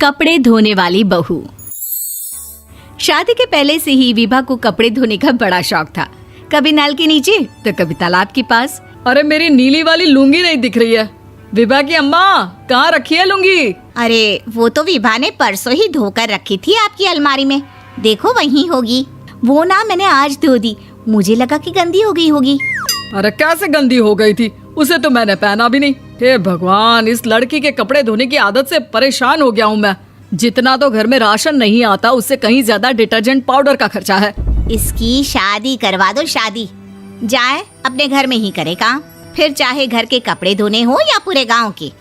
कपड़े धोने वाली बहू। शादी के पहले से ही विभा को कपड़े धोने का बड़ा शौक था। कभी नल के नीचे तो कभी तालाब के पास। अरे मेरी नीली वाली लुंगी नहीं दिख रही है। विभा की अम्मा, कहाँ रखी है लुंगी? अरे वो तो विभा ने परसों ही धोकर रखी थी आपकी अलमारी में, देखो वहीं होगी। वो ना मैंने आज धो दी, मुझे लगा कि गंदी हो गई होगी। अरे कैसे गंदी हो गई थी? उसे तो मैंने पहना भी नहीं। हे भगवान, इस लड़की के कपड़े धोने की आदत से परेशान हो गया हूँ मैं। जितना तो घर में राशन नहीं आता, उससे कहीं ज्यादा डिटर्जेंट पाउडर का खर्चा है। इसकी शादी करवा दो, शादी। जाए अपने घर में ही करे काम, फिर चाहे घर के कपड़े धोने हो या पूरे गांव के।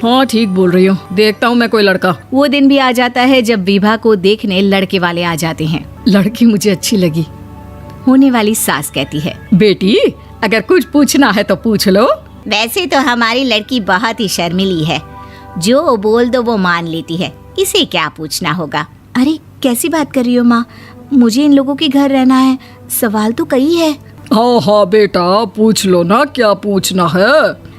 हाँ ठीक बोल रही हूँ, देखता हूँ मैं कोई लड़का। वो दिन भी आ जाता है जब विभा को देखने लड़के वाले आ जाते हैं। लड़की मुझे अच्छी लगी। होने वाली सास कहती है, बेटी अगर कुछ पूछना है तो पूछ लो। वैसे तो हमारी लड़की बहुत ही शर्मीली है, जो बोल दो वो मान लेती है, इसे क्या पूछना होगा। अरे कैसी बात कर रही हो माँ, मुझे इन लोगों के घर रहना है, सवाल तो कई है। हाँ हाँ बेटा, पूछ लो ना, क्या पूछना है।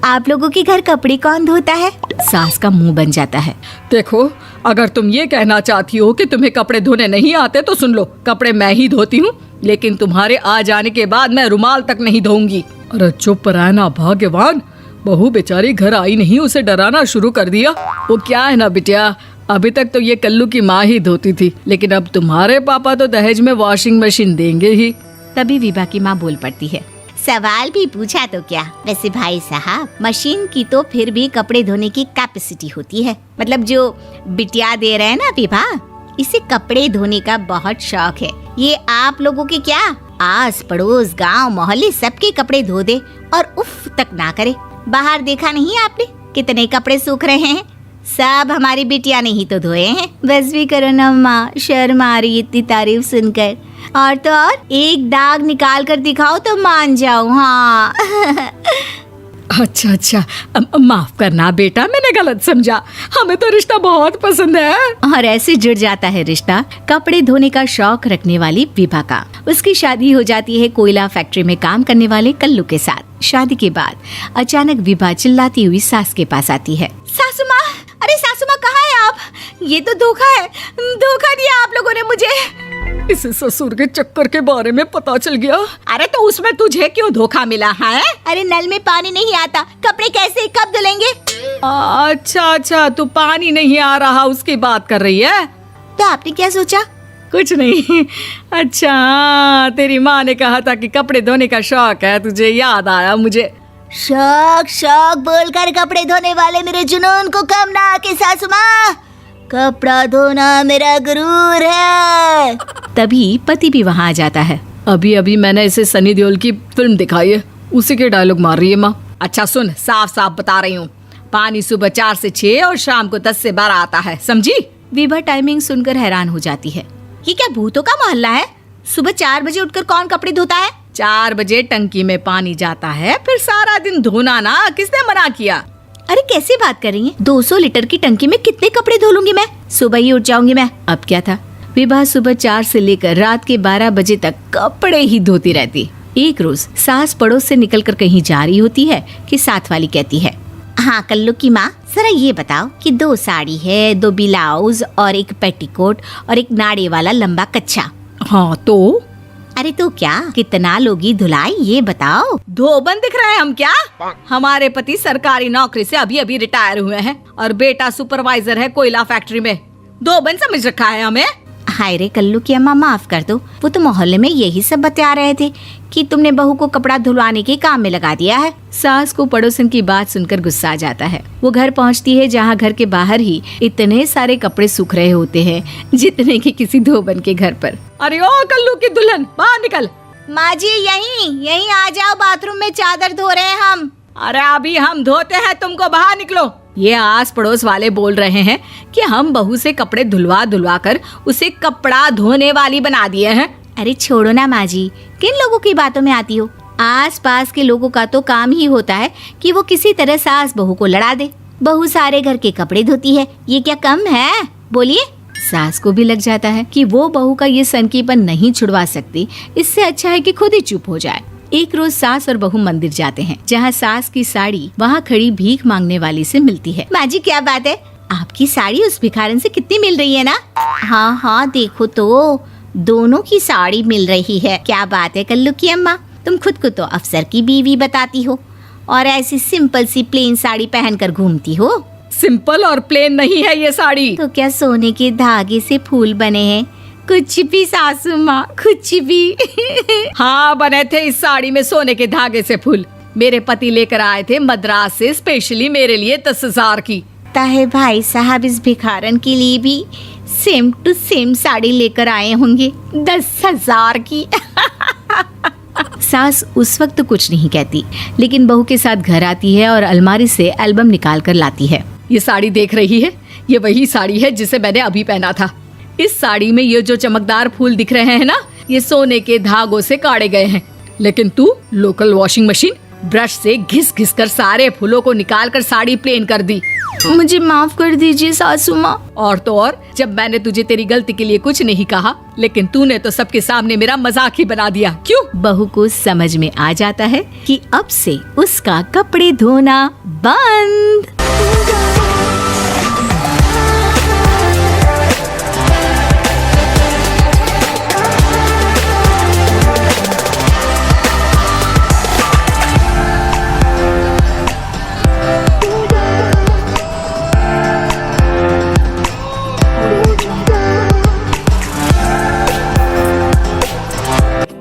आप लोगों के घर कपड़े कौन धोता है? सास का मुंह बन जाता है। देखो, अगर तुम ये कहना चाहती हो कि तुम्हें कपड़े धोने नहीं आते तो सुन लो, कपड़े मैं ही धोती हूँ, लेकिन तुम्हारे आ जाने के बाद मैं रुमाल तक नहीं धोऊंगी। अरे चुप रहना भाग्यवान, बहू बेचारी घर आई नहीं, उसे डराना शुरू कर दिया। वो क्या है ना बिटिया, अभी तक तो ये कल्लू की माँ ही धोती थी, लेकिन अब तुम्हारे पापा तो दहेज में वॉशिंग मशीन देंगे ही। तभी विभा की माँ बोल पड़ती है, सवाल भी पूछा तो क्या। वैसे भाई साहब, मशीन की तो फिर भी कपड़े धोने की कैपेसिटी होती है। मतलब जो बिटिया दे रहे हैं ना विभा, इसे कपड़े धोने का बहुत शौक है। ये आप लोगों के क्या, आस पड़ोस गांव मोहल्ले सबके कपड़े धो दे और उफ तक ना करे। बाहर देखा नहीं आपने कितने कपड़े सूख रहे हैं? सब हमारी बिटिया ने ही तो धोए हैं। बस भी करो ना माँ, शर्म आ रही इतनी तारीफ सुनकर। और तो और एक दाग निकाल कर दिखाओ तो मान जाओ। हाँ अच्छा, माफ करना बेटा, मैंने गलत समझा। हमें तो रिश्ता बहुत पसंद है। और ऐसे जुड़ जाता है रिश्ता कपड़े धोने का शौक रखने वाली विभा का। उसकी शादी हो जाती है कोयला फैक्ट्री में काम करने वाले कल्लू के साथ। शादी के बाद अचानक विभा चिल्लाती हुई सास के पास आती है। सासू माँ, अरे सासू माँ कहाँ है आप? ये तो धोखा है, धोखा दिया आप लोगों ने मुझे। इसे ससुर के चक्कर के बारे में पता चल गया। अरे तो उसमें तुझे क्यों धोखा मिला है? अरे नल में पानी नहीं आता, कपड़े कैसे कब धुलेंगे? अच्छा, तू पानी नहीं आ रहा उसकी बात कर रही है। तो आपने क्या सोचा? कुछ नहीं। अच्छा, तेरी माँ ने कहा था कि कपड़े धोने का शौक है तुझे, याद आया मुझे। शौक बोलकर कपड़े धोने वाले मेरे जुनून को कम ना आके सासू माँ, कपड़ा धोना मेरा गुरूर है। तभी पति भी वहाँ आ जाता है। अभी मैंने इसे सनी देओल की फिल्म दिखाई है, उसी के डायलॉग मार रही है माँ। अच्छा सुन, साफ बता रही हूँ, पानी सुबह 4 से 6 और शाम को 10 से 12 आता है, समझी? विभा टाइमिंग सुनकर हैरान हो जाती है। ये क्या भूतों का मोहल्ला है? सुबह 4 बजे उठकर कौन कपड़े धोता है? 4 बजे टंकी में पानी जाता है, फिर सारा दिन धोना ना, किसने मना किया? अरे कैसी बात कर रही हैं? 200 लीटर की टंकी में कितने कपड़े धो लूंगी मैं? सुबह ही उठ जाऊंगी मैं। अब क्या था, विभा सुबह 4 से लेकर रात के 12 बजे तक कपड़े ही धोती रहती। एक रोज सास पड़ोस से निकलकर कहीं जा रही होती है कि साथ वाली कहती है, हाँ कल्लू की माँ, जरा ये बताओ कि 2 साड़ी है, 2 ब्लाउज और एक पेटीकोट और एक नाड़े वाला लंबा कच्छा। हाँ तो? अरे तो क्या, कितना लोगी धुलाई ये बताओ। धोबन दिख रहे हैं हम क्या? हमारे पति सरकारी नौकरी से अभी रिटायर हुए हैं और बेटा सुपरवाइजर है कोयला फैक्ट्री में। धोबन समझ रखा है हमें। हाय रे कल्लू की अम्मा, माफ कर दो, वो तो मोहल्ले में यही सब बता रहे थे कि तुमने बहू को कपड़ा धुलवाने के काम में लगा दिया है। सास को पड़ोसन की बात सुनकर गुस्सा आ जाता है। वो घर पहुंचती है जहां घर के बाहर ही इतने सारे कपड़े सूख रहे होते हैं जितने कि किसी धोबन के घर पर। अरे ओ कल्लू की दुल्हन, बाहर निकल। माँ जी यहीं आ जाओ, बाथरूम में चादर धो रहे हैं हम। अरे अभी हम धोते हैं, तुमको बाहर निकलो। ये आस पड़ोस वाले बोल रहे हैं कि हम बहू से कपड़े धुलवा कर उसे कपड़ा धोने वाली बना दिए हैं। अरे छोड़ो ना माँ जी, किन लोगों की बातों में आती हो? आस पास के लोगों का तो काम ही होता है कि वो किसी तरह सास बहू को लड़ा दे। बहू सारे घर के कपड़े धोती है, ये क्या कम है? बोलिए। सास को भी लग जाता है कि वो बहू का ये सनकीपन नहीं छुड़वा सकती, इससे अच्छा है कि खुद ही चुप हो जाए। एक रोज सास और बहू मंदिर जाते हैं, जहाँ सास की साड़ी वहाँ खड़ी भीख मांगने वाली से मिलती है। माँ जी क्या बात है, आपकी साड़ी उस भिखारन से कितनी मिल रही है ना? हाँ हाँ देखो तो, दोनों की साड़ी मिल रही है। क्या बात है कल्लू की अम्मा, तुम खुद को तो अफसर की बीवी बताती हो और ऐसी सिंपल सी प्लेन साड़ी पहनकर घूमती हो। सिंपल और प्लेन नहीं है ये साड़ी। तो क्या सोने के धागे से फूल बने हैं? कुछ भी सासू माँ, कुछ भी। हाँ, बने थे इस साड़ी में सोने के धागे से फूल। मेरे पति लेकर आए थे मद्रास से स्पेशली मेरे लिए 10,000 की। ताहे भाई साहब इस भिखारन के लिए भी सेम टू सेम साड़ी लेकर आए होंगे 10,000 की। सास उस वक्त तो कुछ नहीं कहती, लेकिन बहू के साथ घर आती है और अलमारी से एल्बम निकाल कर लाती है। ये साड़ी देख रही है, ये वही साड़ी है जिसे मैंने अभी पहना था। इस साड़ी में ये जो चमकदार फूल दिख रहे हैं ना, ये सोने के धागों से काढ़े गए हैं। लेकिन तू लोकल वॉशिंग मशीन ब्रश से घिस घिस कर सारे फूलों को निकाल कर साड़ी प्लेन कर दी। मुझे माफ कर दीजिए सासू माँ। और तो और, जब मैंने तुझे तेरी गलती के लिए कुछ नहीं कहा, लेकिन तूने तो सबके सामने मेरा मजाक ही बना दिया। क्यों? बहू को समझ में आ जाता है कि अब से उसका कपड़े धोना बंद।